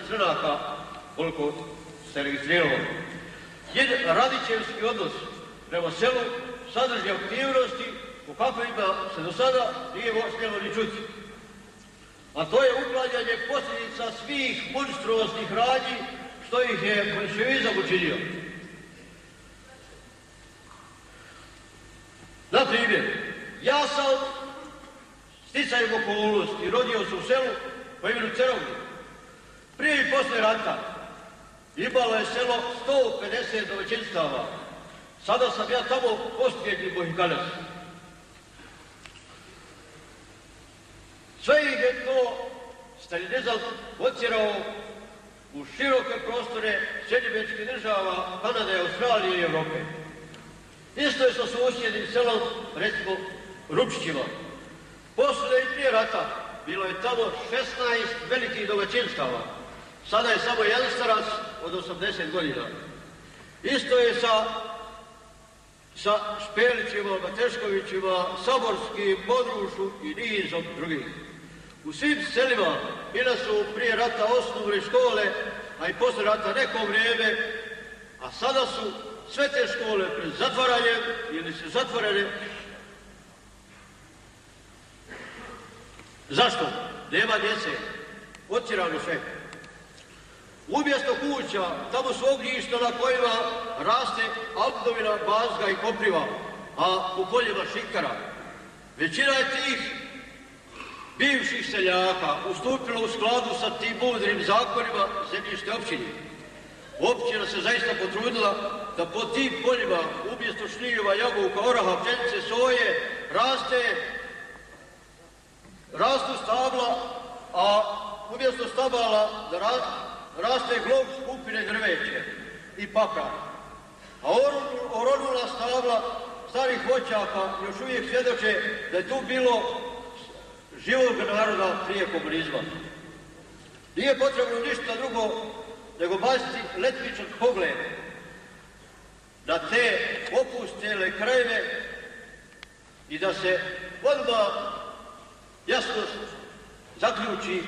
stranaka, koliko se registriralo. Jedan radićevski odnos prema selu sadrži aktivnosti u kakvima se do sada nije smjelo ni čuti. A to je uklanjanje posljedica svih monstruoznih radnji što ih je boljševizam učinio. Na primjer, ja sam sticajem okolnosti rodio se u selu po imenu Cerovlje. Prije i poslije rata imalo je selo 150 domaćinstava. Sada sam ja tamo posljednji Mohikanac. Sve ih je to stalinizam otjerao u široke prostore Sjedinjenih Država, Kanade, Australije i Europe. Isto je sa susjednim selom, recimo Rupčićima. Poslije i prije rata bilo je tamo 16 velikih domaćinstava. Sada je samo jedan starac od 80 godina. Isto je sa Špelićima, Mateškovićima, Saborskim, Modrušu i nizom drugih. U svim selima bile su prije rata osnovne škole, a i poslije rata neko vrijeme, a sada su sve te škole pred zatvaranjem ili su zatvorene. Zašto? Nema djece. Otjerano sve. Umjesto kuća, tamo su ognjišta na kojima raste aldovina, bazga i kopriva, a u poljima šikara. Većina je tih bivših seljaka ustupila u skladu sa tim mudrim zakonima zemljište općine. Općina se zaista potrudila da po tim poljima umjesto šljiva, jabuka, oraha, pšenice, soje rastu stabla, a umjesto stabala da raste glob skupine drveće i pakar. A oronula stabla starih voćaka još uvijek svjedoče da je tu bilo živog naroda prije komunizma. Nije potrebno ništa drugo nego baciti letvičan pogled na te opustele krajeve i da se odmah jasno zaključi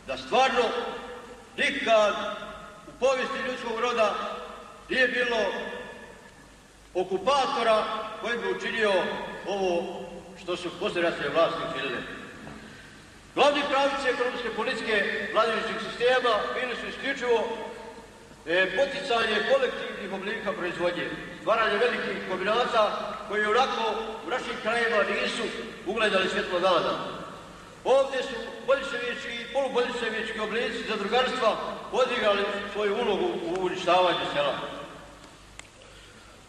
da stvarno nikad u povijesti ljudskog roda nije bilo okupatora koji bi učinio ovo što su posljeratne vlasti učinile. Glavni pravci ekonomske politike vladajućeg sistema bili su isključivo poticanje kolektivnih oblika proizvodnje, stvaranje velikih kombinata koji onako u našim krajima nisu ugledali svjetlo dana. Ovdje su boljševički i poluboljševički oblici zadrugarstva odigrali svoju ulogu u uništavanju sela.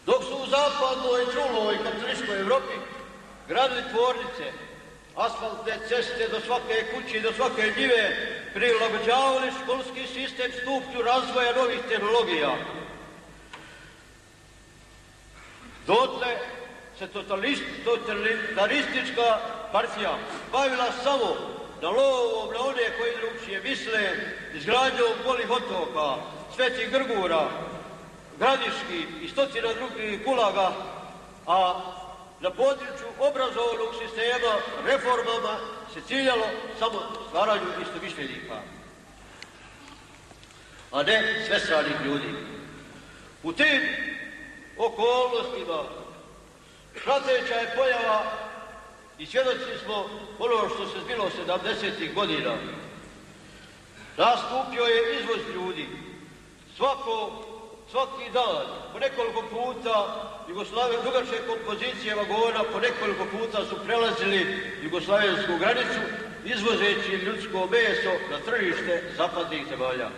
Dok su u zapadnoj, truloj i kapitalističkoj Evropi gradili tvornice, asfaltne ceste do svake kuće i do svake njive, prilagođavali školski sistem stupnju razvoja novih tehnologija. Dotle se totalitaristička partija bavila samo da lovom na one koji drugčije misle, izgradnjom golih otoka, Svetih Grgura, Gradiški i stotina drugih gulaga, a na području obrazovnog sistema reformama se ciljalo samo stvaranju istomišljenika, a ne svestranih ljudi. U tim okolnostima prateća je pojava i svjedoci smo ono što se zbilo 70. godina. Nastupio je izvoz ljudi. Svaki dan, po nekoliko puta, dugačke kompozicije vagona po nekoliko puta su prelazili jugoslavensku granicu, izvozeći ljudsko meso na tržište zapadnih zemalja.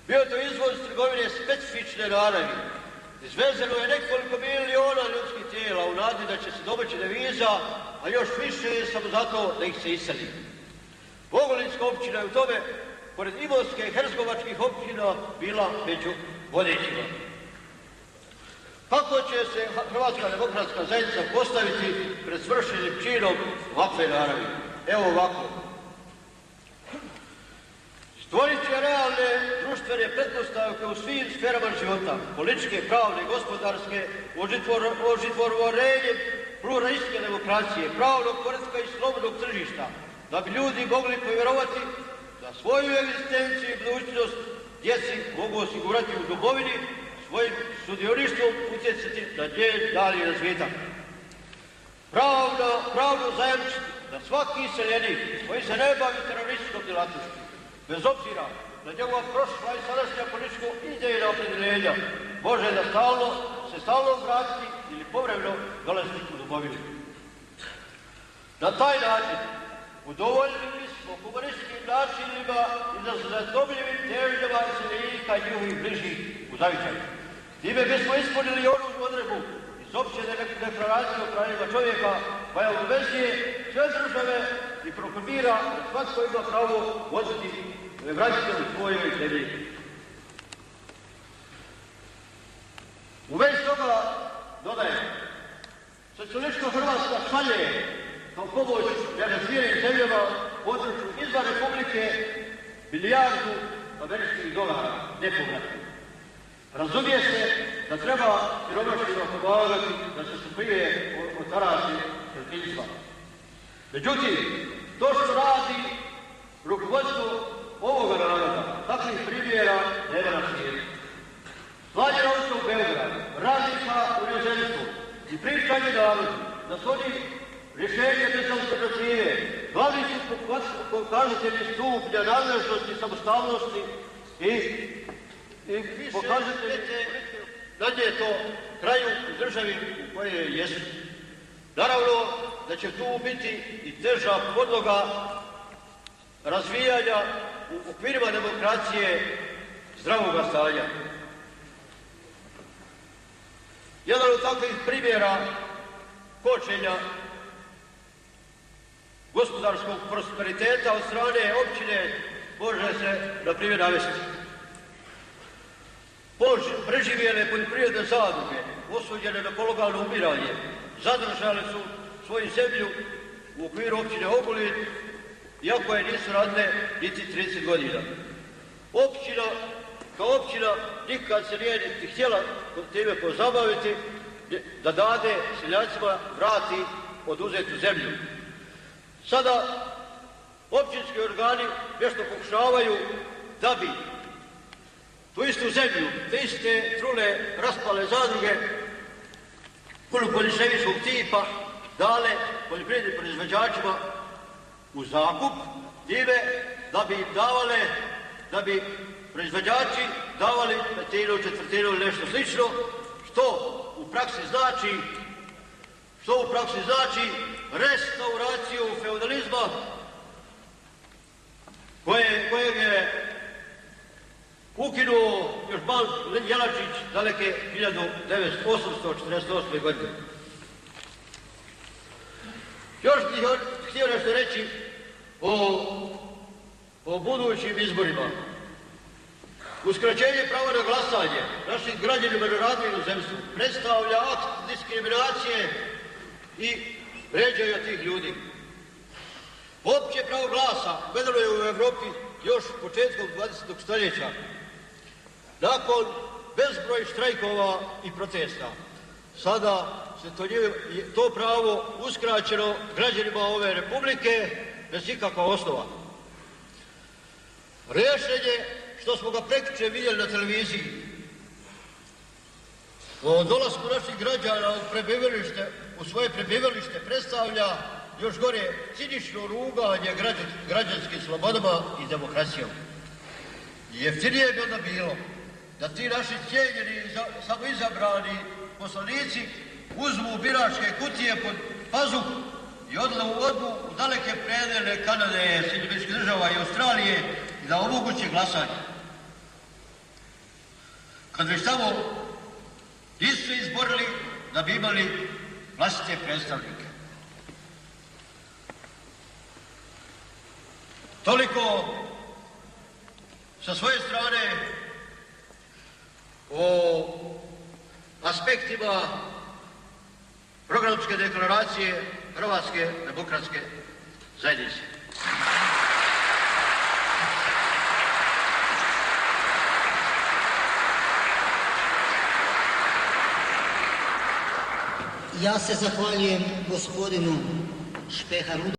Bio to izvoz trgovine specifične naravi. Izvezeno je nekoliko miliona ljudskih tijela u nadi da će se domoći deviza, a još više samo zato da ih se iseli. Ogolinska općina je u tome, pored Imotske i Hercegovačkih općina, bila među vodećima. Kako će se Hrvatska demokratska zajednica postaviti pred svršenim činom ovakve naravi? Evo ovako. Stvorit će realne društvene pretpostavke u svim sferama života, političke, pravne, gospodarske, ožitvorenjem pluralističke demokracije, pravnog poretka i slobodnog tržišta, da bi ljudi mogli povjerovati da svoju egzistenciju i budućnost djeci mogu osigurati u domovini, svojim sudioništvom utjecati na njen dalji razvitak. Pravno zajamčiti da svaki iseljenik koji se ne bavi terorističkom djelatnošću, bez obzira na njegova prošla i sadašnja politička idejna opredjeljenja, može da se stalno vratiti ili povremeno dolaziti u domovinu. Na taj način udovoljili smo humanističkim načinima i nezadomljivim težnjama iseljenika i njihovih bližih u zavičaju. Time bismo ispunili onu odredbu iz opće deklaracije o pravima čovjeka koja obvezuje sve države i proklamira da svatko ima pravo voziti vraćanje u svojoj zemlji. U vezi toga dodajem, socijalistička Hrvatska šalje kao pomoć nerazvijenim zemljama u području izvan Republike milijardu američkih dolara nepovratno. Razumije se da treba siromašnima pomagati da se suprije od taraši sredinstva. Međutim, to što radi rukovodstvo ovoga naroda, takvih primjera nema na svijetu. Slanje novca u Beograd, radnika u inozemstvu i pričanje narodu da su oni rješenje bez alternative, glavni su pokazatelji stupnja nadležnosti, samostalnosti i pokazatelji da je to kraju u državi u kojoj jesu. Naravno da će tu biti i teža podloga razvijanja u okvirima demokracije zdravog stanja. Jedan od takvih primjera kočenja gospodarskog prosperiteta od strane općine može se, na primjer, navesti. Preživjele poljoprivredne zadruge, osuđene na polugalno umiranje, zadržale su svoju zemlju u okviru općine Ogulin, iako je nisu radile niti 30 godina. Općina, kao općina, nikad se nije niti htjela time pozabaviti da dade seljacima vrati oduzetu zemlju. Sada općinski organi nešto pokušavaju da bi tu istu zemlju, te iste trule raspale zadruge bolševičkog tipa dale poljoprivrednim proizvođačima u zakup, time da bi im davale, da bi proizvođači davali petinu, četvrtinu ili nešto slično, što u praksi znači restauraciju feudalizma kojeg je ukinuo još Ban Jelačić daleke 1848. godine. Još bih htio nešto reći o budućim izborima. Uskraćenje prava na glasanje našim građanima na radu i inozemstvu predstavlja akt diskriminacije i vređanja tih ljudi. Opće pravo glasa uvedeno je u Evropi još početkom 20. stoljeća, nakon bezbroj štrajkova i protesta. Sada se to pravo uskraćeno građanima ove republike bez ikakva osnova. Rješenje, što smo ga prekjuče vidjeli na televiziji, o dolasku naših građana u svoje prebivalište predstavlja još gore cinično ruganje građanskim slobodama i demokracijom. Jeftinije bi onda bilo da ti naši cijenjeni samoizabrani poslanici uzmu biračke kutije pod pazuh i odlu u daleke predele Kanade, Sjedinjenih Država i Australije i da omoguće glasanje. Kad već tamo nisu izborili da bi imali vlastite predstavnike. Toliko sa svoje strane o aspektima programske deklaracije Hrvatske demokratske zajednice. Ja se zahvaljujem gospodinu Špeharu.